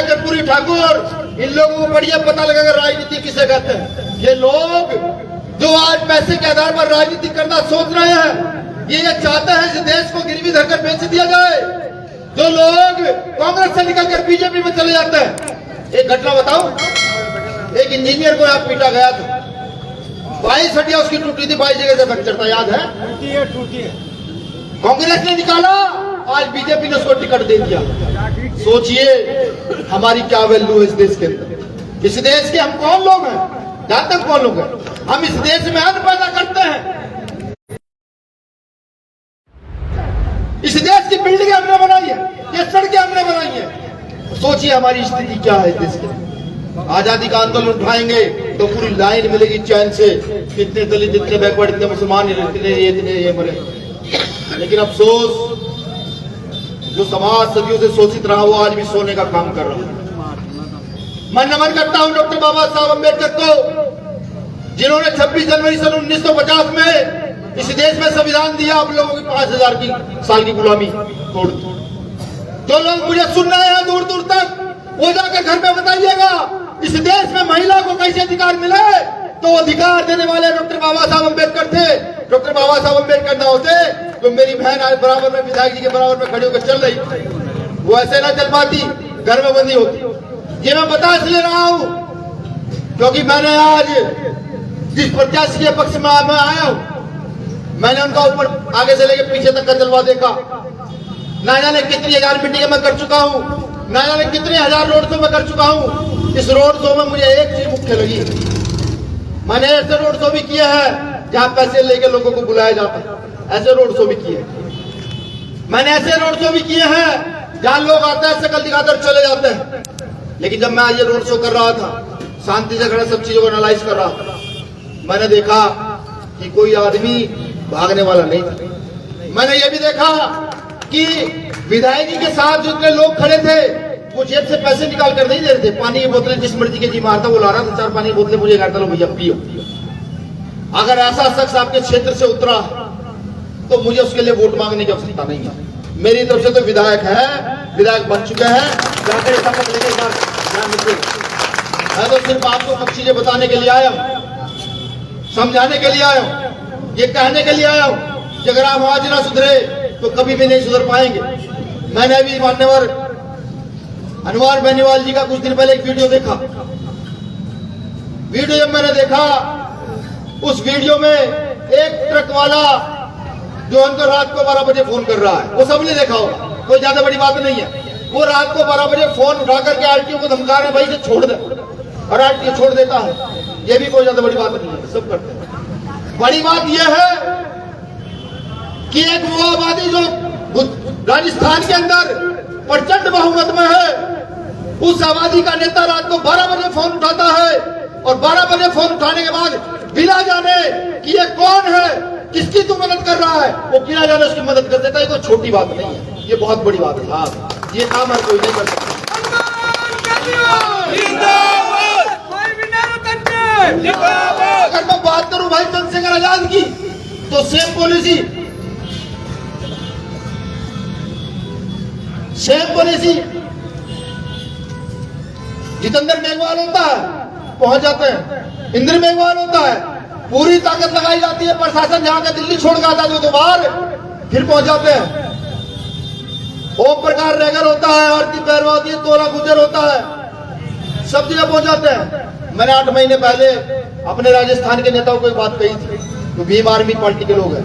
कर्पूरी ठाकुर, इन लोगों को बढ़िया पता लगेगा राजनीति किसे कहते हैं। ये लोग जो आज पैसे के आधार पर राजनीति करना सोच रहे हैं, ये चाहते हैं कि देश को गिरवी धरकर बेच दिया जाए। जो लोग कांग्रेस से निकलकर बीजेपी में चले जाते हैं। एक घटना बताऊं, एक इंजीनियर को यहाँ पीटा गया था, 22 हड्डियां उसकी टूटी थी, 22 जगह से फ्रैक्चर था, याद है? टूटी है। कांग्रेस ने निकाला, आज बीजेपी ने उसको टिकट दे दिया। सोचिए हमारी क्या वैल्यू है इस देश के अंदर। इस देश के हम कौन लोग हैं, जानते हैं कौन लोग हैं? हम इस देश में अन्न पैदा करते हैं, इस देश की बिल्डिंग हमने बनाई है, ये सड़कें हमने बनाई है। सोचिए हमारी स्थिति क्या है इस देश की। आजादी का आंदोलन उठाएंगे तो पूरी लाइन मिलेगी चैन से, कितने दलित, इतने बैकवर्ड, इतने मुसलमान, इतने ये मरे। लेकिन अफसोस जो समाज सदियों से शोषित रहा वो आज भी सोने का काम कर रहा है। मैं नमन करता हूं डॉक्टर बाबा साहब अम्बेडकर को, जिन्होंने 26 जनवरी सन 1950 में इस देश में संविधान दिया, आप लोगों की 5000 साल की गुलामी तोड़ दी। जो लोग मुझे सुन रहे हैं दूर दूर तक, वो जाकर घर में बताइएगा इस देश में महिला को कैसे अधिकार मिले। तो अधिकार देने वाले डॉक्टर बाबा साहब अम्बेडकर थे। डॉक्टर बाबा साहब अम्बेडकर ना होते तो मेरी बहन आज बराबर में विधायक जी के बराबर में खड़ी होकर चल रही, वो ऐसे ना चल पाती, घर में बंदी होती। ये मैं बता इसलिए रहा हूं क्योंकि मैंने आज जिस प्रत्याशी के पक्ष में मैं आया हूं, मैंने उनका ऊपर आगे से लेकर पीछे तक का जलवा देखा। ना जाने कितनी हजार मीटिंगें मैं कर चुका हूं, ना जाने कितने हजार रोड शो में कर चुका हूं। इस रोड शो में मुझे एक चीज मुख्य लगी, मैंने ऐसे रोड शो भी किया है जहां पैसे लेके लोगों को बुलाया जाता है, ऐसे रोड शो भी किए। मैंने ऐसे रोड शो भी किए हैं जहां लोग आते हैं शकल दिखाकर चले जाते हैं। लेकिन जब मैं आज ये रोड शो कर रहा था, शांति से खड़ा सब चीजों को एनालाइज कर रहा था, मैंने देखा कि कोई आदमी भागने वाला नहीं था। मैंने ये भी देखा कि विधायक जी के साथ जो इतने लोग खड़े थे, वो जेब से पैसे निकाल कर नहीं दे रहे थे। पानी की बोतलें जिस मर्जी के जी मारता वो ला रहा था, 4 पानी की बोतलें मुझे कहता लो भैया पियो। अगर ऐसा शख्स आपके क्षेत्र से उतरा तो मुझे उसके लिए वोट मांगने की आवश्यकता नहीं है। मेरी तरफ से तो विधायक है, विधायक बन चुके हैं, जाकर शपथ लेके मैं तो सिर्फ आपको कुछ चीजें बताने के लिए आया हूं, समझाने के लिए आया हूं, ये कहने के लिए आया हूं कि अगर आप आज ना सुधरे तो कभी भी नहीं सुधर पाएंगे। मैंने अभी मान्यवर अनवर बेनीवाल जी का कुछ दिन पहले एक वीडियो देखा। वीडियो जब मैंने देखा, उस वीडियो में एक ट्रक वाला जो उनको रात को 12 बजे फोन कर रहा है, वो सबने देखा होगा, कोई ज्यादा बड़ी बात नहीं है। वो रात को 12 बजे फोन उठा करके आरटीओ को धमका रहे हैं, भाई से छोड़ दे, और आरटीओ छोड़ देता है। ये भी कोई ज्यादा बड़ी बात नहीं है, सब करते हैं। बड़ी बात यह है कि एक वो आबादी जो राजस्थान के अंदर प्रचंड बहुमत में है, उस आबादी का नेता रात को 12 बजे फोन उठाता है, और 12 बजे फोन उठाने के बाद बिना जाने कि ये कौन है, किसकी तू मदद कर रहा है, वो बिना जाने उसकी मदद कर देता है। कोई छोटी बात नहीं है, ये बहुत बड़ी बात है साहब, ये काम हर कोई नहीं कर सकता। अगर मैं बात करूं भाई चंद्रशेखर आजाद की, तो सेम पॉलिसी जितेंद्र मेघवाल होता है पहुंच जाते हैं, इंद्र मेघवाल होता है पूरी ताकत लगाई जाती है, प्रशासन जहां का दिल्ली छोड़ के आता है तो बाहर फिर पहुंच जाते हैं। ओम प्रकाश रेगर होता है, आरती पैरवा होती है, तोला गुजर होता है, सब जगह पहुंच जाते हैं। मैंने 8 महीने पहले अपने राजस्थान के नेताओं को एक बात कही थी, तो भीम आर्मी पार्टी के लोग हैं।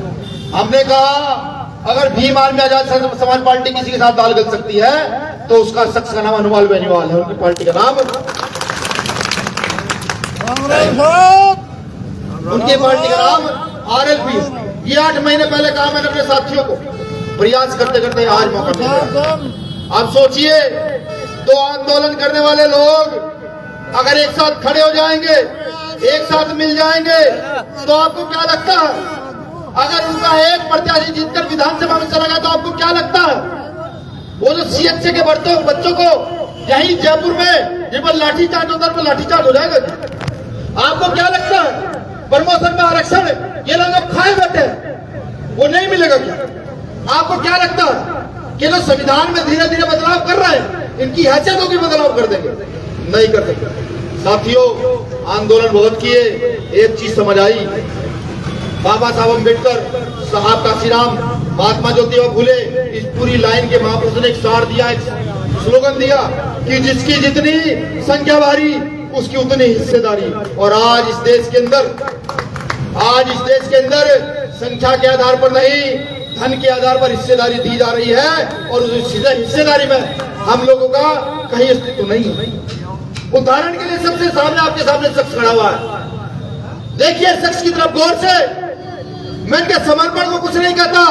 हमने कहा अगर भीम आर्मी आजाद समाज पार्टी किसी के साथ दाल गल सकती है तो उसका शख्स का नाम अनुवाल बेनीवाल है, उनकी पार्टी का नाम, उनकी पार्टी का नाम RLP। ये 8 महीने पहले कहा मैंने अपने साथियों को, प्रयास करते करते आज मौका मिला। अब सोचिए, 2 आंदोलन करने वाले लोग अगर एक साथ खड़े हो जाएंगे, एक साथ मिल जाएंगे, तो आपको क्या लगता है? अगर उनका एक प्रत्याशी जीतकर विधानसभा में चला गया तो आपको क्या लगता है? वो जो CHC के बच्चों को यही जयपुर में जिन पर लाठीचार्ज होता है, लाठीचार्ज हो जाएगा। आपको क्या लगता है? प्रमोशन में आरक्षण ये लोग खाए बैठे हैं, वो नहीं मिलेगा क्या? आपको क्या लगता है कि जो संविधान में धीरे धीरे बदलाव कर रहे हैं, इनकी हैसियतों की बदलाव कर देंगे, नहीं कर देंगे। साथियों, आंदोलन बहुत किए, एक चीज समझ आई, बाबा साहब अम्बेडकर, साहब काशीराम, महात्मा ज्योतिबा फुले, इस पूरी लाइन के महापुरुष ने एक सार दिया, एक स्लोगन दिया कि जिसकी जितनी संख्या भारी उसकी उतनी हिस्सेदारी। और आज इस देश के अंदर संख्या के आधार पर नहीं, धन के आधार पर हिस्सेदारी दी जा रही है, और उस हिस्सेदारी में हम लोगों का कहीं अस्तित्व नहीं है। उदाहरण के लिए सबसे सामने आपके सामने शख्स खड़ा हुआ है, देखिए शख्स की तरफ गौर से। मैं इनके समर्पण को कुछ नहीं कहता,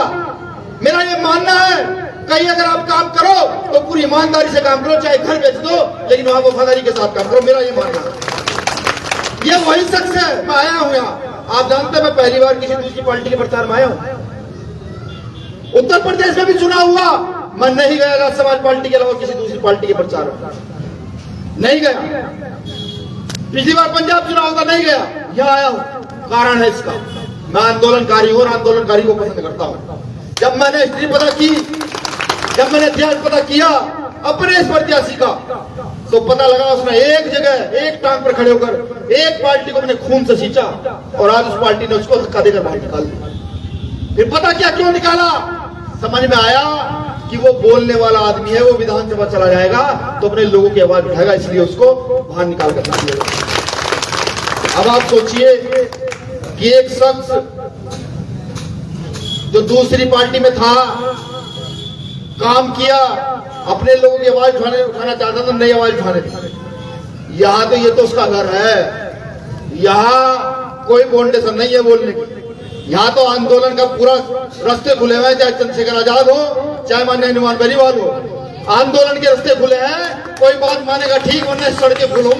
मेरा ये मानना है कहीं अगर आप काम करो तो पूरी ईमानदारी से काम करो, चाहे घर बेच दो, लेकिन वहां वफादारी के साथ काम करो, मेरा ये मानना है। ये वही शख्स है, मैं आया हूं यहाँ, आप जानते हैं मैं पहली बार किसी दूसरी पार्टी के प्रचार में आया हूं। उत्तर प्रदेश में भी चुनाव हुआ, मैं नहीं गया राज समाज पार्टी के अलावा किसी दूसरी पार्टी के प्रचार में नहीं गया। पिछली बार पंजाब चुनाव होता नहीं गया, यहाँ आया हूं, कारण है इसका, मैं आंदोलनकारी हूं और आंदोलनकारी को पसंद करता हूं। जब मैंने हिस्ट्री पता की, जब मैंने इतिहास पता किया अपने इस प्रत्याशी का, तो पता लगा उसने एक जगह एक टांग पर खड़े होकर एक पार्टी को अपने खून से सींचा, और आज उस पार्टी ने उसको धक्का देकर बाहर निकाल दिया। फिर पता क्या क्यों निकाला, समझ में आया कि वो बोलने वाला आदमी है, वो विधानसभा चला जाएगा तो अपने लोगों की आवाज उठाएगा, इसलिए उसको बाहर निकाल कर दिया। अब आप सोचिए कि एक शख्स जो दूसरी पार्टी में था, काम किया, अपने लोगों की आवाज उठाना चाहता था, नई आवाज उठाने थी। यहां तो ये तो उसका घर है, यहां कोई फाउंडेशन नहीं है बोलने की, यहाँ तो आंदोलन का पूरा रास्ते खुले हुए हैं, चाहे चंद्रशेखर आजाद हो, चाहे माननीय हनुमान बेनीवाल हो, आंदोलन के रास्ते खुले हैं, कोई बात मानेगा ठीक, वरना सड़कें फुल हो।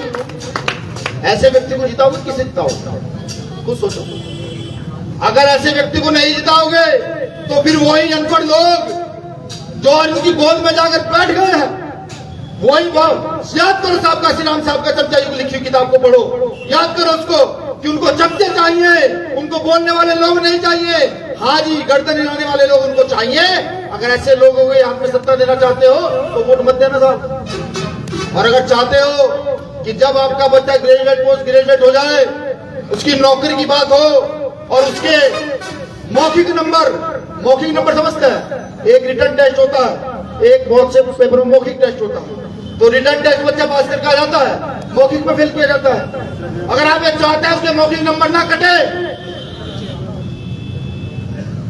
ऐसे व्यक्ति को जिताओगे, किसे जिताओगे, कुछ सोचो। अगर ऐसे व्यक्ति को नहीं जिताओगे तो फिर वही अनपढ़ लोग जो आज उनकी गोद में जाकर बैठ गए हैं, वही याद करो साहब काशीराम साहब का चमचा युग लिखी किताब को पढ़ो, याद करो उसको कि उनको चमचे चाहिए, उनको बोलने वाले लोग नहीं चाहिए, हाजी गर्दन हिलाने वाले लोग उनको चाहिए। अगर ऐसे लोग हो गए हाथ में सत्ता देना चाहते हो तो वोट मत देना साहब। और अगर चाहते हो कि जब आपका बच्चा ग्रेजुएट पोस्ट ग्रेजुएट हो जाए, उसकी नौकरी की बात हो और उसके मौखिक नंबर समझते हैं, एक रिटर्न टेस्ट होता है, एक बहुत से पेपर में मौखिक टेस्ट होता है, तो रिटर्न टेस्ट बच्चा पास करके आ जाता है, मौखिक में फेल किया जाता है। अगर आप ये चाहते हैं उसके मौखिक नंबर ना कटे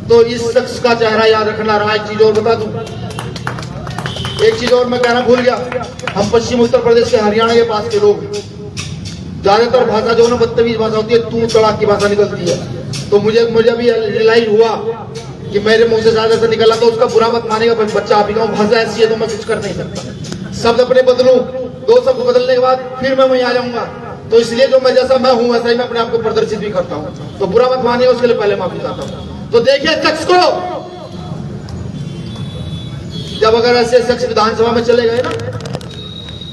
तो इस शख्स का चेहरा याद रखना रहा। एक चीज और बता दूं, एक चीज और मैं कहना भूल गया, हम पश्चिम उत्तर प्रदेश के हरियाणा के पास के लोग, ज्यादातर भाषा जो है बदतमीज भाषा होती है, तू तड़ाक की भाषा निकलती है। तो मुझे भी रियलाइज हुआ कि मेरे मुंह से ज्यादा से निकला, तो उसका बुरा मत मानेगा, बच्चा आप ही का भाषा ऐसी है तो मैं कुछ कर नहीं सकता। शब्द अपने बदलूं, दो शब्द बदलने के बाद फिर मैं वहीं आ जाऊंगा, तो इसलिए जो मैं जैसा मैं हूं वैसा ही मैं अपने आप को प्रदर्शित भी करता हूं, तो बुरा मत मानिए, उसके लिए पहले माफी चाहता हूं। तो देखिए शख्स को, जब अगर ऐसे शख्स विधानसभा में चले गए ना,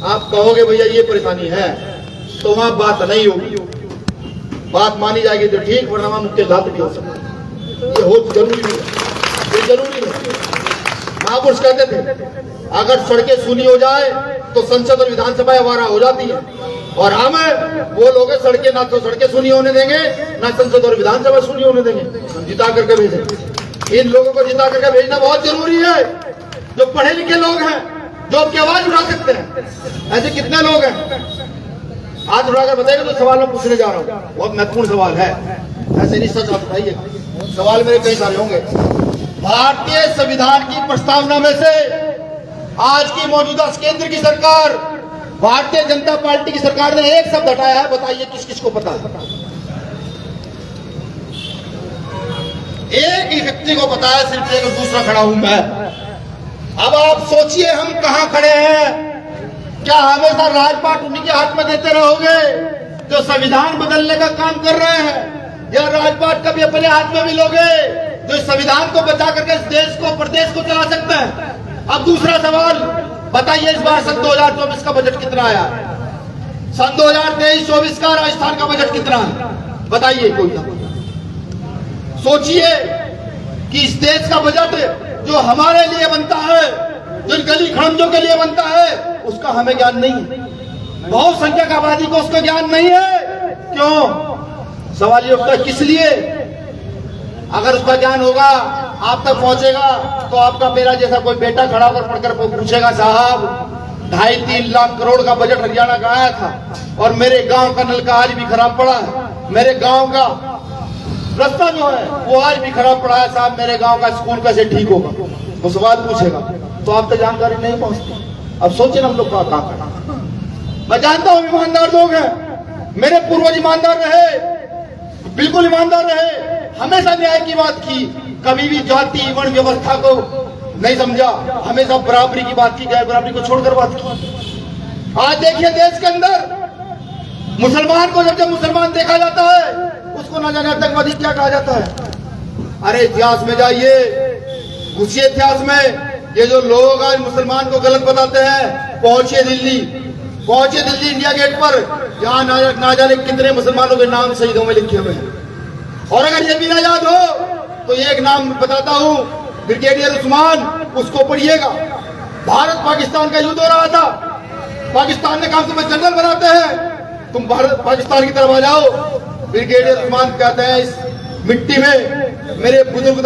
आप कहोगे भैया ये परेशानी है, तो वहां बात नहीं होगी, बात मानी जाएगी तो ठीक, वरना वहां मुख्य घात भी हो सकता है। ये हो जरूरी नहीं है, ये जरूरी नहीं। महापुरुष कहते थे अगर सड़कें सुनी हो जाए तो संसद और विधानसभा आवारा हो जाती है, और हम वो लोग सड़कें ना तो सड़कें सुनी होने देंगे, ना संसद और विधानसभा सुनी होने देंगे, हम जिता करके भेजेंगे। इन लोगों को जिता करके भेजना बहुत जरूरी है, जो पढ़े लिखे लोग हैं, जो आपकी आवाज उठा सकते हैं। ऐसे कितने लोग हैं, आज उठाकर बताइए तो सवाल मैं पूछने जा रहा हूँ, बहुत महत्वपूर्ण सवाल है, ऐसे नहीं सच आप बताइए, सवाल मेरे कई सारे होंगे। भारतीय संविधान की प्रस्तावना में से आज की मौजूदा केंद्र की सरकार, भारतीय जनता पार्टी की सरकार ने एक शब्द हटाया है, बताइए किस किस को पता है? एक ही व्यक्ति को पता है, सिर्फ एक, दूसरा खड़ा हूं मैं। अब आप सोचिए हम कहां खड़े हैं, क्या हमेशा राजपाट उन्हीं के हाथ में देते रहोगे जो संविधान बदलने का काम कर रहे हैं, या राजपाट कभी अपने हाथ में भी लोगे जो संविधान को बचा करके इस देश को प्रदेश को चला सकते हैं? अब दूसरा सवाल बताइए, इस बार सन 2024 का बजट कितना आया? सन 2023-24 का राजस्थान का बजट कितना है? बताइए कोई ना। सोचिए कि इस देश का बजट जो हमारे लिए बनता है, जो गली खड़ंजों के लिए बनता है, उसका हमें ज्ञान नहीं है, बहुसंख्यक आबादी को उसका ज्ञान नहीं है। क्यों? सवाल ये उठता है किस लिए? अगर उसका ज्ञान होगा, आप तक पहुंचेगा, तो आपका मेरा जैसा कोई बेटा खड़ा होकर पढ़कर पूछेगा, साहब 2.5-3 लाख करोड़ का बजट हरियाणा का आया था और मेरे गांव का नल का आज भी खराब पड़ा है, मेरे गांव का रास्ता जो है वो आज भी खराब पड़ा है, साहब मेरे गांव का स्कूल कैसे ठीक होगा, वो सवाल पूछेगा, तो आप तक जानकारी नहीं पहुंचती। अब सोचे ना हम लोग क्या करना। मैं जानता हूं ईमानदार लोग हैं, मेरे पूर्वज ईमानदार रहे, बिल्कुल ईमानदार रहे, हमेशा न्याय की बात की, कभी भी जाति वर्ण व्यवस्था को नहीं समझा, हमेशा बराबरी की बात की, गैर बराबरी को छोड़कर बात की। आज देखिए देश के अंदर मुसलमान को जब मुसलमान देखा जाता है, उसको न जाने आतंकवादी क्या कहा जाता है। अरे इतिहास में जाइए, घुसिए इतिहास में। ये जो लोग आज मुसलमान को गलत बताते हैं, पहुंचे दिल्ली इंडिया गेट पर, जहां ना जाने कितने मुसलमानों के नाम शहीदों में लिखे हुए हैं। और अगर ये भी ना याद हो तो ये एक नाम बताता हूं, ब्रिगेडियर उस्मान, उसको पढ़िएगा। भारत पाकिस्तान का युद्ध हो रहा था, पाकिस्तान ने कहा तुम्हें जनरल बनाते हैं, तुम भारत पाकिस्तान की तरफ आ जाओ। ब्रिगेडियर उस्मान कहते हैं इस मिट्टी में मेरे बुजुर्ग